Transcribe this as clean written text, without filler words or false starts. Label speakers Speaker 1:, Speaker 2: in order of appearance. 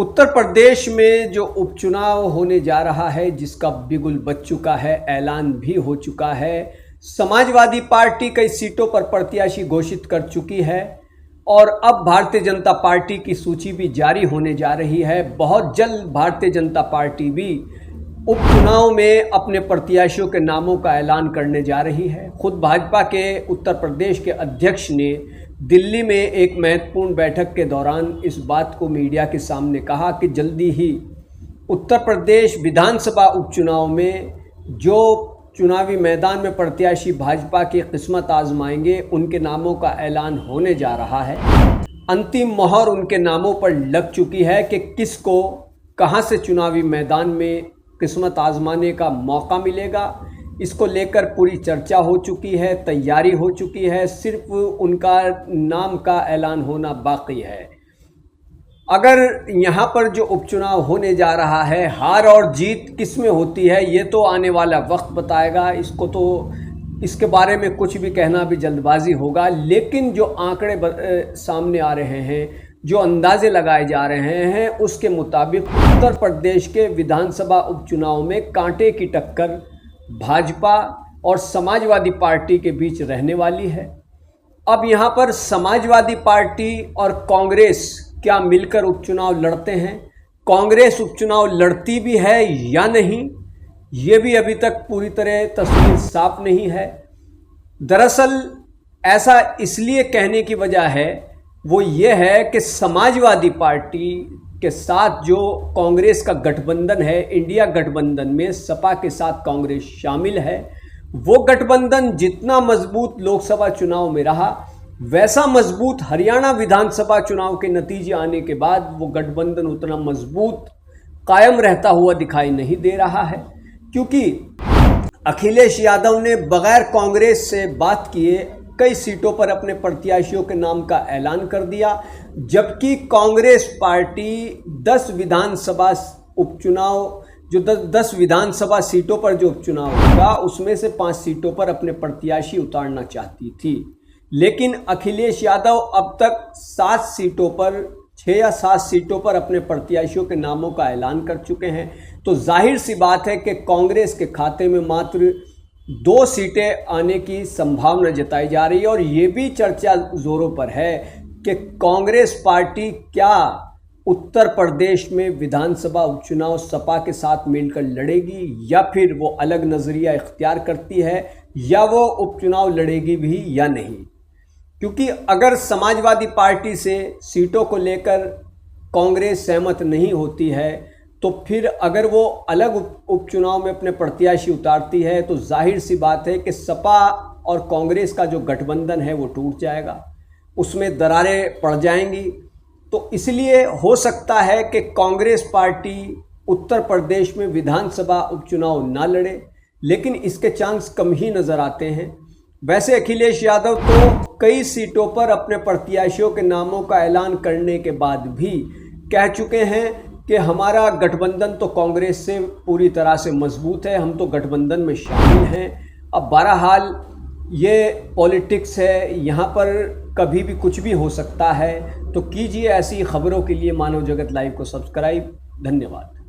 Speaker 1: उत्तर प्रदेश में जो उपचुनाव होने जा रहा है, जिसका बिगुल बज चुका है, ऐलान भी हो चुका है। समाजवादी पार्टी कई सीटों पर प्रत्याशी घोषित कर चुकी है और अब भारतीय जनता पार्टी की सूची भी जारी होने जा रही है। बहुत जल्द भारतीय जनता पार्टी भी उपचुनाव में अपने प्रत्याशियों के नामों का ऐलान करने जा रही है। खुद भाजपा के उत्तर प्रदेश के अध्यक्ष ने दिल्ली में एक महत्वपूर्ण बैठक के दौरान इस बात को मीडिया के सामने कहा कि जल्दी ही उत्तर प्रदेश विधानसभा उपचुनाव में जो चुनावी मैदान में प्रत्याशी भाजपा की किस्मत आजमाएंगे, उनके नामों का ऐलान होने जा रहा है। अंतिम मोहर उनके नामों पर लग चुकी है कि किसको कहां से चुनावी मैदान में किस्मत आजमाने का मौका मिलेगा। इसको लेकर पूरी चर्चा हो चुकी है, तैयारी हो चुकी है, सिर्फ उनका नाम का ऐलान होना बाकी है। अगर यहाँ पर जो उपचुनाव होने जा रहा है, हार और जीत किस में होती है ये तो आने वाला वक्त बताएगा। इसके बारे में कुछ भी कहना भी जल्दबाजी होगा। लेकिन जो आंकड़े सामने आ रहे हैं, जो अंदाजे लगाए जा रहे हैं, उसके मुताबिक उत्तर प्रदेश के विधानसभा उपचुनाव में कांटे की टक्कर भाजपा और समाजवादी पार्टी के बीच रहने वाली है। अब यहाँ पर समाजवादी पार्टी और कांग्रेस क्या मिलकर उपचुनाव लड़ते हैं? कांग्रेस उपचुनाव लड़ती भी है या नहीं, ये भी अभी तक पूरी तरह तस्वीर साफ नहीं है। दरअसल ऐसा इसलिए कहने की वजह है, वो ये है कि समाजवादी पार्टी के साथ जो कांग्रेस का गठबंधन है, इंडिया गठबंधन में सपा के साथ कांग्रेस शामिल है, वो गठबंधन जितना मजबूत लोकसभा चुनाव में रहा, वैसा मजबूत हरियाणा विधानसभा चुनाव के नतीजे आने के बाद वो गठबंधन उतना मजबूत कायम रहता हुआ दिखाई नहीं दे रहा है। क्योंकि अखिलेश यादव ने बगैर कांग्रेस से बात किए कई सीटों पर अपने प्रत्याशियों के नाम का ऐलान कर दिया, जबकि कांग्रेस पार्टी 10 विधानसभा उपचुनाव जो 10 विधानसभा सीटों पर जो उपचुनाव होगा, उसमें से 5 सीटों पर अपने प्रत्याशी उतारना चाहती थी। लेकिन अखिलेश यादव अब तक 7 सीटों पर 6 या 7 सीटों पर अपने प्रत्याशियों के नामों का ऐलान कर चुके हैं। तो जाहिर सी बात है कि कांग्रेस के खाते में मात्र 2 सीटें आने की संभावना जताई जा रही है। और ये भी चर्चा जोरों पर है कि कांग्रेस पार्टी क्या उत्तर प्रदेश में विधानसभा उपचुनाव सपा के साथ मिलकर लड़ेगी, या फिर वो अलग नज़रिया इख्तियार करती है, या वो उपचुनाव लड़ेगी भी या नहीं। क्योंकि अगर समाजवादी पार्टी से सीटों को लेकर कांग्रेस सहमत नहीं होती है, तो फिर अगर वो अलग उपचुनाव में अपने प्रत्याशी उतारती है, तो जाहिर सी बात है कि सपा और कांग्रेस का जो गठबंधन है वो टूट जाएगा, उसमें दरारें पड़ जाएंगी। तो इसलिए हो सकता है कि कांग्रेस पार्टी उत्तर प्रदेश में विधानसभा उपचुनाव ना लड़े, लेकिन इसके चांस कम ही नज़र आते हैं। वैसे अखिलेश यादव तो कई सीटों पर अपने प्रत्याशियों के नामों का ऐलान करने के बाद भी कह चुके हैं कि हमारा गठबंधन तो कांग्रेस से पूरी तरह से मजबूत है, हम तो गठबंधन में शामिल हैं। अब बहरहाल ये पॉलिटिक्स है, यहाँ पर कभी भी कुछ भी हो सकता है। तो कीजिए ऐसी खबरों के लिए मानव जगत लाइव को सब्सक्राइब। धन्यवाद।